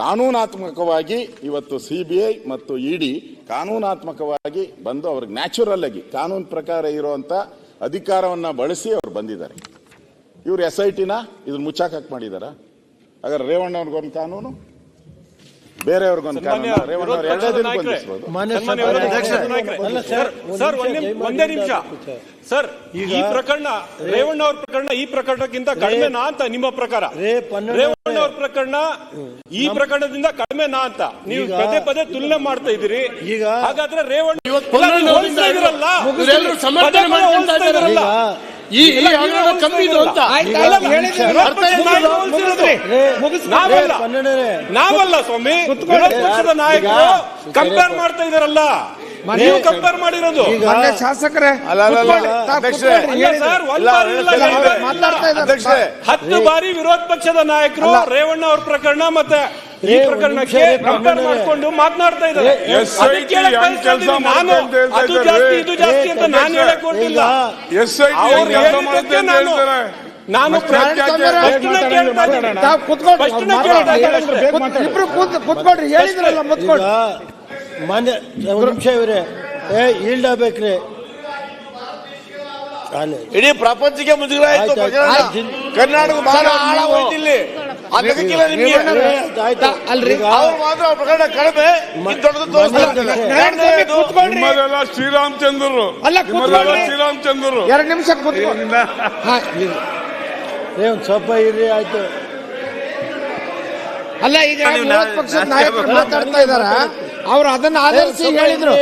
ಕಾನೂನಾತ್ಮಕವಾಗಿ ಇವತ್ತು CBI ಮತ್ತು ED ಕಾನೂನಾತ್ಮಕವಾಗಿ ಬಂದು ಅವ್ರಿಗೆ ನ್ಯಾಚುರಲ್ ಆಗಿ ಕಾನೂನು ಪ್ರಕಾರ ಇರುವಂತ ಅಧಿಕಾರವನ್ನ ಬಳಸಿ ಅವ್ರು ಬಂದಿದ್ದಾರೆ. ಇವ್ರು SITನ ಇದನ್ನ ಮುಚ್ಚಾಕಕ್ಕೆ ಮಾಡಿದಾರ. ಹಾಗಾದ್ರೆ ರೇವಣ್ಣ ಅವ್ರಿಗೊಂದು ಕಾನೂನು, ಬೇರೆಯವ್ರಿಗೊಂದು ಕಾನೂನು. ರೇವಣ್ಣ ಅವರು ಎರಡೇ ದಿನಕ್ಕೆ ಬಂದಿರೋದು. ಒಂದೇ ನಿಮಿಷ ಸರ್, ಈ ಪ್ರಕರಣ ರೇವಣ್ಣ ಅವ್ರ ಪ್ರಕರಣ ಈ ಪ್ರಕರಣಕ್ಕಿಂತ ಕಡಿಮೆನಾ ಅಂತ ನಿಮ್ಮ ಪ್ರಕಾರ? ರೇವಣ್ಣ ಅವ್ರ ಪ್ರಕರಣ ಈ ಪ್ರಕರಣದಿಂದ ಕಡಿಮೆನಾ ಅಂತ ನೀವು ಪದೇ ಪದೇ ತುಲನೆ ಮಾಡ್ತಾ ಇದ್ದೀರಿ. ಹಾಗಾದ್ರೆ ರೇವಣ್ಣ ನಾವಲ್ಲ ಸ್ವಾಮಿ, ಪಕ್ಷದ ನಾಯಕರು ಕಂಪೇರ್ ಮಾಡ್ತಾ ಇದಾರಲ್ಲ, ನೀವು ಕಂಪೇರ್ ಮಾಡಿರೋದು. ಶಾಸಕರೇ 10 ಬಾರಿ ವಿರೋಧ ಪಕ್ಷದ ನಾಯಕರು ರೇವಣ್ಣ ಅವ್ರ ಪ್ರಕರಣ ಮತ್ತೆ ಈ ಪ್ರಕರಣಕ್ಕೆ ಕಂಪೇರ್ ಮಾಡಿಕೊಂಡು ಮಾತನಾಡ್ತಾ ಇದ್ದಾರೆ. ನಾನು ಅದು ಜಾಸ್ತಿ ಇದು ಜಾಸ್ತಿ ಅಂತ ನಾನು ಹೇಳಕ್ ಹೊರಟಿಲ್ಲ. ನಾನು ಕುತ್ಕೊಳ್ರಿ, ಹೇಳಿದ್ರಲ್ಲ ಮುತ್ಕೊಳ್ರಿ. ಮಾನ್ಯ ನಿಮಿಷ ಇವರೇ ಈಲ್ಡ್ ಆಗ್ಬೇಕ್ರಿ. ಇಡೀ ಪ್ರಪಂಚಕ್ಕೆ ಮುಜುಗರ ಆಯ್ತು. ಕರ್ನಾಟಕ ಬಹಳ ಆಳ ಹೋಯ್ತಿಲ್ಲಿ. ಅಲ್ರಿ ಅವ್ರು ಮಾತ್ರ ಪ್ರಕರಣ ಕಡಿಮೆ, ದೊಡ್ಡದು ಶ್ರೀರಾಮಚಂದ್ರರು ಅಲ್ಲ ಶ್ರೀರಾಮಚಂದ್ರರು 2 ನಿಮಿಷ ಕುತ್ಕೊಂಡು ಒಂದ್ ಸ್ವಲ್ಪ ಇರ್ರಿ ಆಯ್ತು. ಅಲ್ಲ ಈಗ ವಿರೋಧ ಪಕ್ಷದ ನಾಯಕರು ಮಾತಾಡ್ತಾ ಇದಾರ, ಅವ್ರು ಅದನ್ನ ಆಧರಿಸಿ ಹೇಳಿದ್ರು.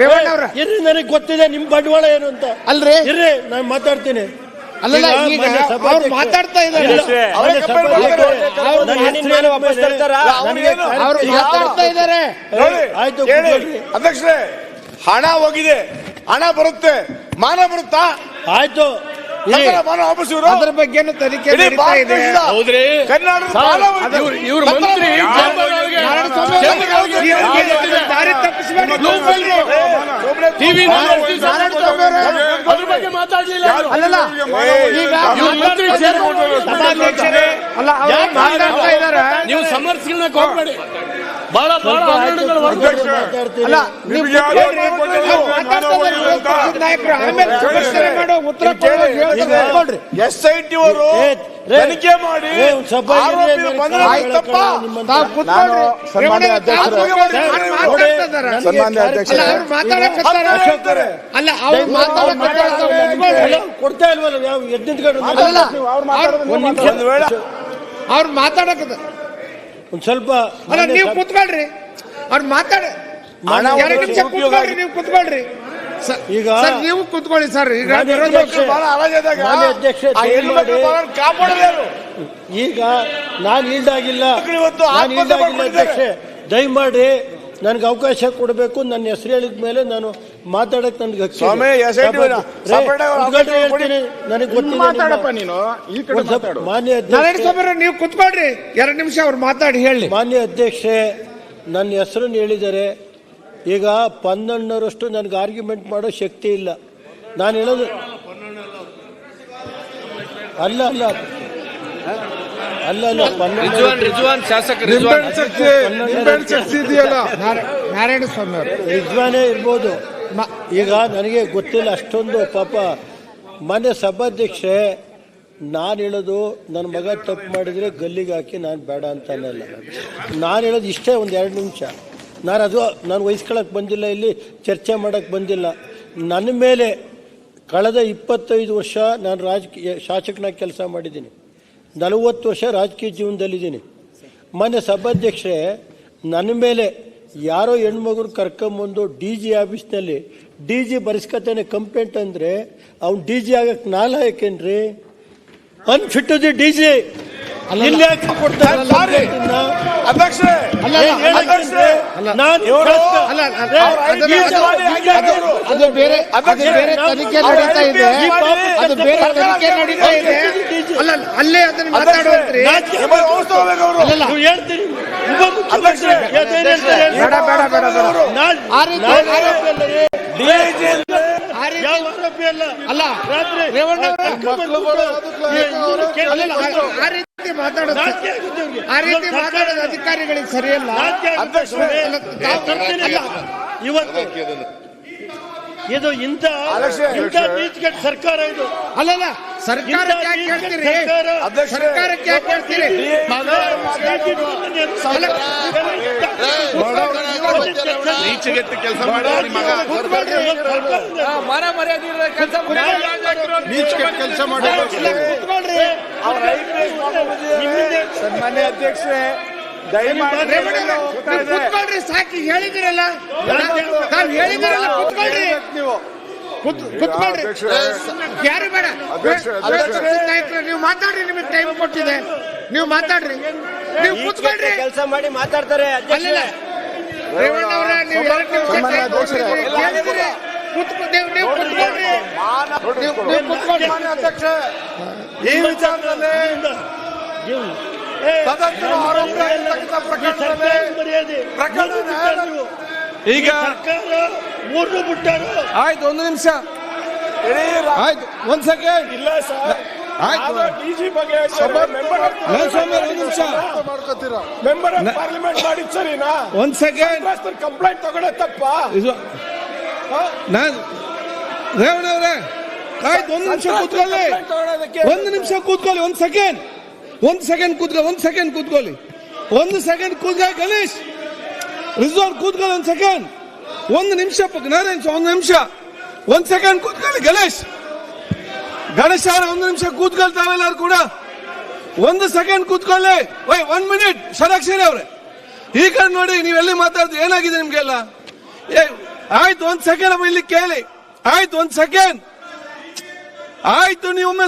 ರೇವಣ್ಣ ಅವ್ರ ಇರ್ರಿ, ನನಗೆ ಗೊತ್ತಿದೆ ನಿಮ್ ಬಂಡವಾಳ ಏನು ಅಂತ. ಅಲ್ರಿ ಇರ್ರಿ, ನಾನು ಮಾತಾಡ್ತೀನಿ. ಅಲ್ಲಲ್ಲ ಈಗ ಅವ್ರು ಮಾತಾಡ್ತಾ ಇದ್ದಾರೆ, ಅವ್ರು ಮಾತಾಡ್ತಾ ಇದ್ದಾರೆ. ಆಯ್ತು ಅಧ್ಯಕ್ಷರೇ, ಹಣ ಹೋಗಿದೆ, ಹಣ ಬರುತ್ತೆ, ಮಾನ ಬರುತ್ತಾ? ಆಯ್ತು, ಅದ್ರ ಬಗ್ಗೆ ತನಿಖೆ ನಡೀತಾ ಇದೆ. ಇವ್ರ ಮಂತ್ರಿ ದಾರಿ ತಪ್ಪಿಸಬೇಡಿ. ಅದ್ರ ಬಗ್ಗೆ ಮಾತಾಡ್ಲಿಲ್ಲ. ಅಲ್ಲಲ್ಲ ಈಗ ಅಲ್ಲ ಅವ್ರು ಮಾತಾಡ್ತಾ ಇದಾರೆ, ನೀವು ಸಮರ್ಥಿಸಲಿಕ್ಕೆ ಹೋಗ್ಬೇಡಿ. ಬಹಳ ಅಲ್ಲ ನಾಯಕರು ಆಮೇಲೆ ಸಮಸ್ಯೆ ಮಾಡೋ ಉತ್ತರ ಕೊಡ್ರಿ. SIT ಅವರು ತನಿಖೆ ಮಾಡಿ ಸನ್ಮಾನ್ಯ ಅಧ್ಯಕ್ಷರು, ಅಲ್ಲ ಅವ್ರು ಕೊಡ್ತಾ ಇಲ್ವಲ್ಲ ಯಾವ ಎದ್ದಿಟ್ಕೊಂಡು ಅವ್ರು ಮಾತಾಡಕದ ಒಂದ್ ಸ್ವಲ್ಪ. ಅಲ್ಲ ನೀವು ಕುತ್ಕೊಳ್ರಿ, ಅವ್ರು ಮಾತಾಡ 2 ನಿಮಿಷ ಕುತ್ಕೊಳ್ರಿ, ನೀವು ಕುತ್ಕೊಳ್ರಿ. ಈಗ ನೀವು ಕುತ್ಕೊಳ್ಳಿ ಸರ್. ಈಗ ಈಗ ನಾನು ಈಲ್ಡಾಗಿಲ್ಲ ಅಧ್ಯಕ್ಷೆ, ದಯಮಾಡಿ ನನ್ಗೆ ಅವಕಾಶ ಕೊಡಬೇಕು. ನನ್ನ ಹೆಸರು ಹೇಳಿದ ಮೇಲೆ ನಾನು ಮಾತಾಡಕ್ ನನ್ಗೆ ನನಗೆ ಗೊತ್ತಿಲ್ಲ. ಮಾನ್ಯ ನೀವು ಕುತ್ಕೊಳ್ರಿ, 2 ನಿಮಿಷ ಅವ್ರು ಮಾತಾಡಿ ಹೇಳಿ. ಮಾನ್ಯ ಅಧ್ಯಕ್ಷೆ, ನನ್ನ ಹೆಸರನ್ನು ಹೇಳಿದ್ದಾರೆ. ಈಗ 12ರಷ್ಟು ನನಗೆ ಆರ್ಗ್ಯುಮೆಂಟ್ ಮಾಡೋ ಶಕ್ತಿ ಇಲ್ಲ. ನಾನು ಹೇಳೋದು ಅಲ್ಲ ಅಲ್ಲ ಅಲ್ಲ ಅಲ್ಲ ನಾರಾಯಣ ಸ್ವಾಮಿ ಅವರು ರಿಜ್ವಾನೇ ಇರ್ಬೋದು. ಈಗ ನನಗೆ ಗೊತ್ತಿಲ್ಲ ಅಷ್ಟೊಂದು ಪಾಪ. ಮಾನ್ಯ ಸಭಾಧ್ಯಕ್ಷೆ, ನಾನು ಹೇಳೋದು ನನ್ನ ಮಗ ತಪ್ಪು ಮಾಡಿದರೆ ಗಲ್ಲಿಗೆ ಹಾಕಿ ನಾನು ಬೇಡ ಅಂತ ಅನ್ನಲ್ಲ. ನಾನು ಹೇಳೋದು ಇಷ್ಟೇ, ಒಂದು 2 ನಿಮಿಷ. ನಾನು ವಹಿಸ್ಕೊಳಕ್ಕೆ ಬಂದಿಲ್ಲ, ಇಲ್ಲಿ ಚರ್ಚೆ ಮಾಡೋಕ್ಕೆ ಬಂದಿಲ್ಲ. ನನ್ನ ಮೇಲೆ ಕಳೆದ 25 ವರ್ಷ ನಾನು ರಾಜಕೀಯ ಶಾಸಕನಾಗಿ ಕೆಲಸ ಮಾಡಿದ್ದೀನಿ. 40 ವರ್ಷ ರಾಜಕೀಯ ಜೀವನದಲ್ಲಿದ್ದೀನಿ. ಮಾನ್ಯ ಸಭಾಧ್ಯಕ್ಷೆ, ನನ್ನ ಮೇಲೆ ಯಾರೋ ಹೆಣ್ಮಗುರು ಕರ್ಕೊಂಬಂದು DG ಆಫೀಸ್ನಲ್ಲಿ DG ಬರೆಸ್ಕತಾನೆ ಕಂಪ್ಲೇಂಟ್ ಅಂದರೆ ಅವ್ನು DG ಆಗಕ್ಕೆ ನಾಲಾಯಕೇನ್ರಿ? ಅನ್ಫಿಟ್ DG ಇಲ್ಲಿ ಯಾಕೆ ಕೊಡ್ತಾರೆ? ಅದು ಬೇರೆ ತನಿಖೆ ನಡೀತಾ ಇದೆ, ಅದು ಬೇರೆ ತನಿಖೆ ನಡೀತಾ ಇದೆ. ಅಲ್ಲ ಅಲ್ಲೇ ಅದನ್ನ ಮಾತಾಡುವಂತ್ರಿ. ಹೇಳ್ತೀನಿ ಅಲ್ಲ ರೇವಣ್ಣ ರೀತಿ ಮಾತಾಡೋದು ಅಧಿಕಾರಿಗಳಿಗೆ ಸರಿಯಲ್ಲ. ಇವತ್ತು ಇದು ಇಂಥ ನೀತಿಗೆಟ್ಟ ಸರ್ಕಾರ ಇದು. ಅಲ್ಲಲ್ಲ, ಸರ್ಕಾರಕ್ಕೆ ಯಾಕೆ ಹೇಳ್ತೀರಿ? ಸರ್ಕಾರಕ್ಕೆ ಯಾಕೆ ಹೇಳ್ತೀರಿ? ನೀಚೆಗೆಟ್ಟು ಕೆಲಸ ಮಾಡಿ ಮಗ ಕೆಲಸ ಮಾಡಿ. ಸನ್ಮಾನ್ಯ ಅಧ್ಯಕ್ಷರೇ, ಕುತ್ಕೊಳ್ರಿ, ಸಾಕಿ ಹೇಳಿದಿರಲ್ಲ, ತಾವು ಹೇಳಿದಿರಲ್ಲ, ಕುತ್ಕೊಳ್ರಿ ನೀವು, ಕುತ್ಕೊಳ್ರಿ, ಯಾರು ಬೇಡ. ನೀವು ಮಾತಾಡ್ರಿ, ನಿಮಗೆ ಟೈಮ್ ಕೊಟ್ಟಿದೆ, ನೀವು ಮಾತಾಡ್ರಿ, ನೀವು ಕುತ್ಕೊಳ್ರಿ. ಕೆಲಸ ಮಾಡಿ ಮಾತಾಡ್ತಾರೆ. ರೇವಣ್ಣ ಅವರ ನೀವು 2 ನಿಮಿಷ ಕೇಳಿದಿರಿ, ನೀವು ಕುತ್ಕೊಳ್ರಿ, ನೀವು ಕುತ್ಕೊಳ್ರಿ. ಈ ವಿಚಾರದಲ್ಲಿ ತದನಂತರ ಆರೋಪ ಇರ್ತಕ್ಕಂಥ ಪ್ರಕರಣ ಈಗ ಮೂರು ಬಿಟ್ಟರು. ಆಯ್ತು, ಒಂದು ನಿಮಿಷ ಆಯ್ತು, ಒಂದ್ ಸೆಕೆಂಡ್. ಇಲ್ಲ ಸರ್, ಆಯ್ತು ಡಿಜಿ ಬಗ್ಗೆ ಮೆಂಬರ್ ಆಫ್ ಪಾರ್ಲಿಮೆಂಟ್ ಮಾಡಿದ್ ಸರಿನಾ? ಒಂದ್ ಸೆಕೆಂಡ್ ಕಂಪ್ಲೇಂಟ್ ತಗೊಳ್ಳೋ ತಪ್ಪ? ನಾನು ರೇವಣ್ಣ ಅವರೇ, ಆಯ್ತು, ಒಂದು ನಿಮಿಷ ಕೂತ್ಕೊಳ್ಳಿ, ಒಂದು ನಿಮಿಷ ಕೂತ್ಕೊಳ್ಳಿ, ಒಂದ್ ಸೆಕೆಂಡ್ ಕೂತ್ಕೊಳ್ಳಿ, ಒಂದು ಸೆಕೆಂಡ್ ಕೂತ್ಕೊಳ್ಳಿ. ಗಣೇಶ್ ರಿಜ್ವಾನ್ ಕೂತ್ಕೊಳ್ಳಿ, ಒಂದು ಸೆಕೆಂಡ್, ಒಂದು ನಿಮಿಷ. ನಾರಾಯಣ್ ಒಂದು ನಿಮಿಷ, ಒಂದ್ ಸೆಕೆಂಡ್ ಕೂತ್ಕೊಳ್ಳಿ. ಗಣೇಶ್ ಅವರ ಒಂದು ನಿಮಿಷ ಕೂತ್ಕೊಳ್ತಾವೆಲ್ಲರೂ ಕೂಡ, ಒಂದು ಸೆಕೆಂಡ್ ಕೂತ್ಕೊಳ್ಳಿ. 1 ಮಿನಿಟ್. ಷಡಾಕ್ಷರಿ ಅವ್ರೆ, ಈ ಕಡೆ ನೋಡಿ, ನೀವೆಲ್ಲಿ ಮಾತಾಡ್ತೀವಿ, ಏನಾಗಿದೆ ನಿಮ್ಗೆಲ್ಲ? ಆಯ್ತು, ಒಂದ್ ಸೆಕೆಂಡ್ ಅಮ್ಮ ಇಲ್ಲಿ ಕೇಳಿ. ಆಯ್ತು, ಒಂದ್ ಸೆಕೆಂಡ್. ಆಯ್ತು, ನೀವೊಮ್ಮೆ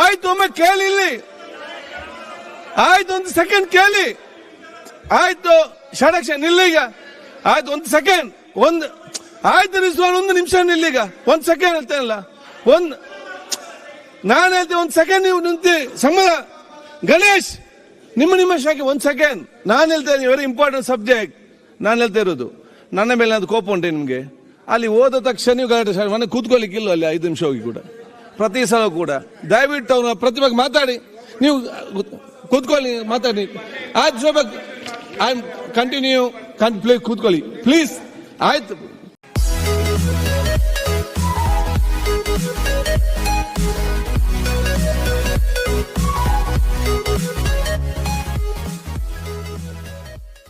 ಆಯ್ತು, ಒಮ್ಮೆ ಕೇಳಿ ಇಲ್ಲಿ. ಆಯ್ತು, ಒಂದು ಸೆಕೆಂಡ್ ಕೇಳಿ. ಆಯ್ತು, ಷಡಕ್ಷರಿ ನಿಲ್ಲೀಗ. ಆಯ್ತು, ಒಂದು ಸೆಕೆಂಡ್. ಆಯ್ತು ರಿಜ್ವಾನ್, ಒಂದು ನಿಮಿಷ ನಿಲ್ಲೀಗ. ಒಂದ್ ಸೆಕೆಂಡ್ ಹೇಳ್ತೇನಲ್ಲ, ನಾನು ಹೇಳ್ತೇನೆ, ಒಂದ್ ಸೆಕೆಂಡ್ ನೀವು ನಿಂತಿ ಸಂಬಳ. ಗಣೇಶ್, ನಿಮ್ಮ ಶಾಖೆ ಒಂದ್ ಸೆಕೆಂಡ್. ನಾನು ಹೇಳ್ತೇನೆ, ವೆರಿ ಇಂಪಾರ್ಟೆಂಟ್ ಸಬ್ಜೆಕ್ಟ್. ನಾನು ಹೇಳ್ತಾ ಇರೋದು, ನನ್ನ ಮೇಲೆ ಅದು ಕೋಪ ಉಂಟೆ ನಿಮ್ಗೆ? ಅಲ್ಲಿ ಹೋದ ತಕ್ಷಣ ನೀವು ಗಲಾಟೆ ಮನೆ ಕೂತ್ಕೊಳ್ಳಿಕ್ಕಿಲ್ಲ ಅಲ್ಲಿ 5 ನಿಮಿಷ ಹೋಗಿ ಕೂಡ, ಪ್ರತಿ ಸಲ ಕೂಡ. ದಯವಿಟ್ಟು ಅವನ ಪ್ರತಿಭೆಗೆ ಮಾತಾಡಿ, ನೀವು ಕೂತ್ಕೊಳ್ಳಿ, ಮಾತಾಡಿ. ಆಯ್ತು, ಕಂಟಿನ್ಯೂ, ಕೂತ್ಕೊಳ್ಳಿ ಪ್ಲೀಸ್. ಆಯ್ತು,